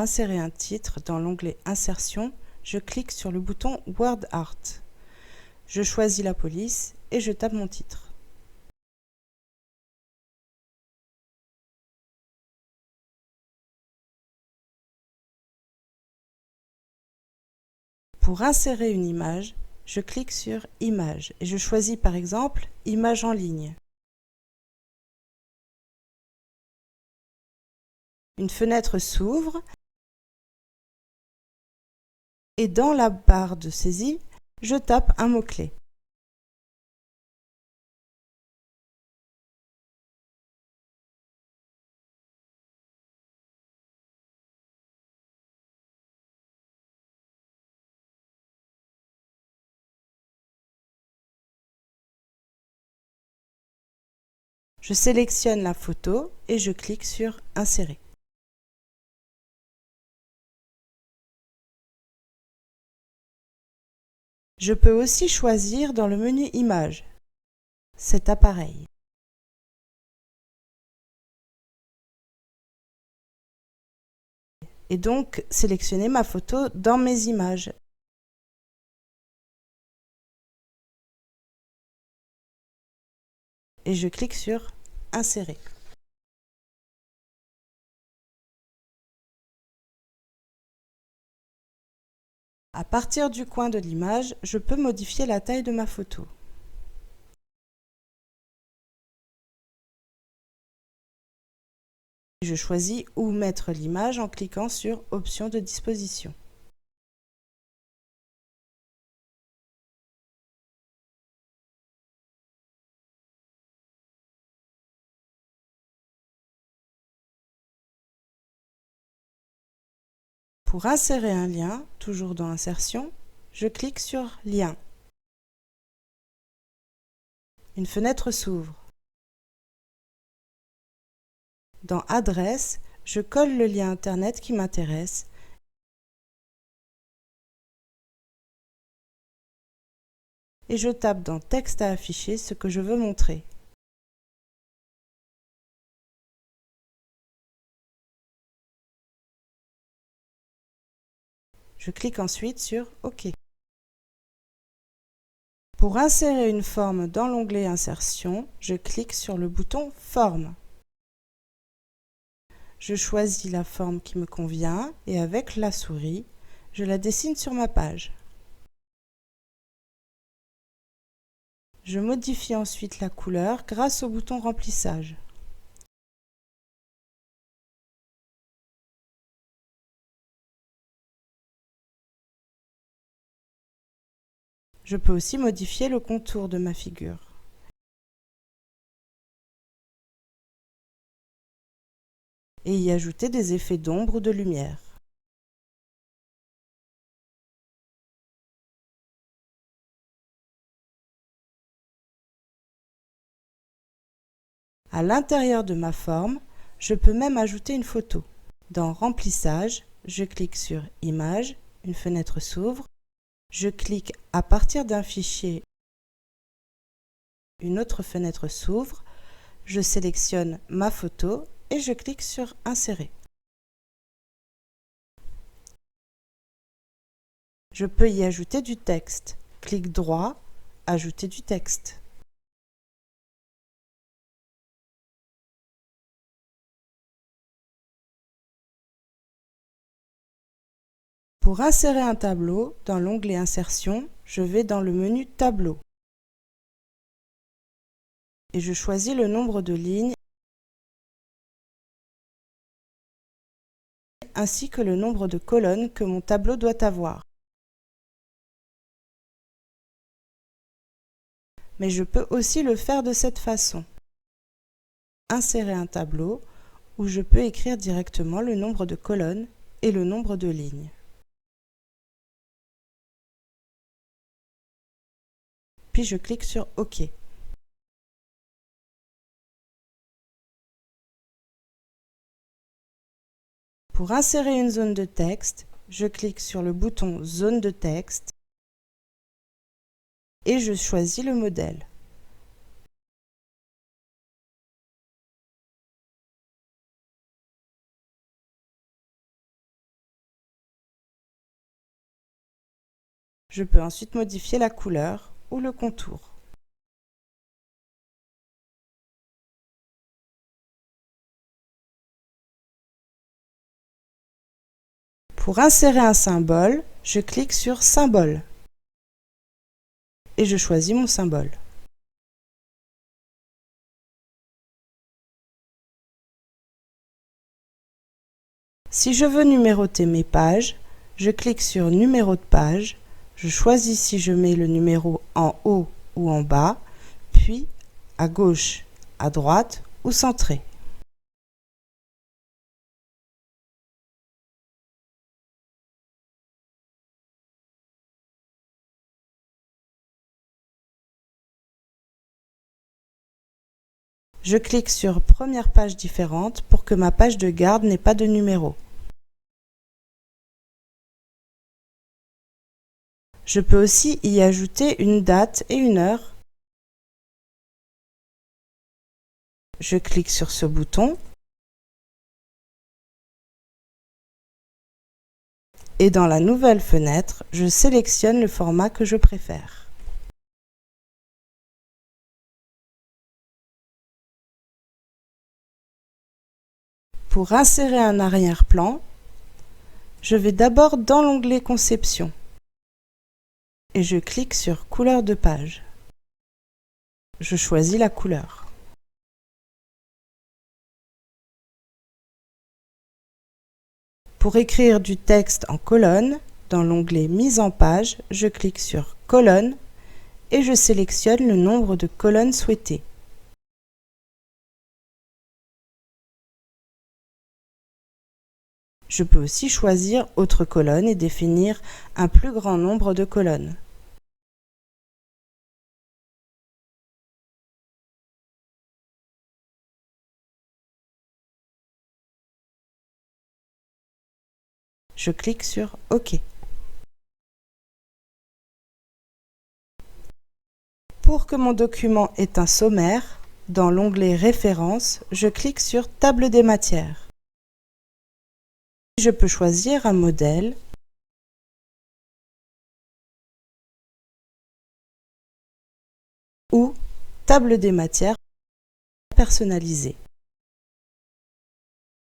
insérer un titre, dans l'onglet Insertion, je clique sur le bouton Word Art. Je choisis la police et je tape mon titre. Pour insérer une image, je clique sur Image et je choisis par exemple Image en ligne. Une fenêtre s'ouvre et dans la barre de saisie, je tape un mot-clé. Je sélectionne la photo et je clique sur Insérer. Je peux aussi choisir dans le menu Images cet appareil. Et donc sélectionner ma photo dans mes images. Et je clique sur Insérer. À partir du coin de l'image, je peux modifier la taille de ma photo. Je choisis où mettre l'image en cliquant sur Options de disposition. Pour insérer un lien, toujours dans Insertion, je clique sur Lien. Une fenêtre s'ouvre. Dans Adresse, je colle le lien Internet qui m'intéresse et je tape dans Texte à afficher ce que je veux montrer. Je clique ensuite sur OK. Pour insérer une forme dans l'onglet Insertion, je clique sur le bouton Forme. Je choisis la forme qui me convient et avec la souris, je la dessine sur ma page. Je modifie ensuite la couleur grâce au bouton Remplissage. Je peux aussi modifier le contour de ma figure. Et y ajouter des effets d'ombre ou de lumière. À l'intérieur de ma forme, je peux même ajouter une photo. Dans Remplissage, je clique sur Image, une fenêtre s'ouvre. Je clique à partir d'un fichier, une autre fenêtre s'ouvre. Je sélectionne ma photo et je clique sur Insérer. Je peux y ajouter du texte. Clic droit, Ajouter du texte. Pour insérer un tableau, dans l'onglet Insertion, je vais dans le menu Tableau. Et je choisis le nombre de lignes ainsi que le nombre de colonnes que mon tableau doit avoir. Mais je peux aussi le faire de cette façon. Insérer un tableau où je peux écrire directement le nombre de colonnes et le nombre de lignes. Puis je clique sur OK. Pour insérer une zone de texte, je clique sur le bouton Zone de texte et je choisis le modèle. Je peux ensuite modifier la couleur ou le contour. Pour insérer un symbole, je clique sur Symbole et je choisis mon symbole. Si je veux numéroter mes pages, je clique sur Numéro de page, je choisis si je mets le numéro en haut ou en bas, puis à gauche, à droite ou centré. Je clique sur Première page différente pour que ma page de garde n'ait pas de numéro. Je peux aussi y ajouter une date et une heure. Je clique sur ce bouton et dans la nouvelle fenêtre, je sélectionne le format que je préfère. Pour insérer un arrière-plan, je vais d'abord dans l'onglet Conception et je clique sur Couleur de page. Je choisis la couleur. Pour écrire du texte en colonne, dans l'onglet Mise en page, je clique sur Colonne et je sélectionne le nombre de colonnes souhaitées. Je peux aussi choisir Autre colonne et définir un plus grand nombre de colonnes. Je clique sur OK. Pour que mon document ait un sommaire, dans l'onglet Références, je clique sur Table des matières. Je peux choisir un modèle ou Table des matières personnalisée.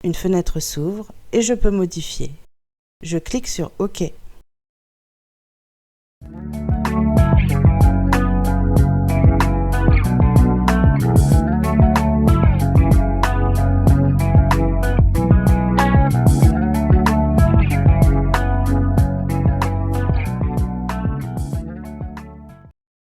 Une fenêtre s'ouvre et je peux modifier. Je clique sur OK.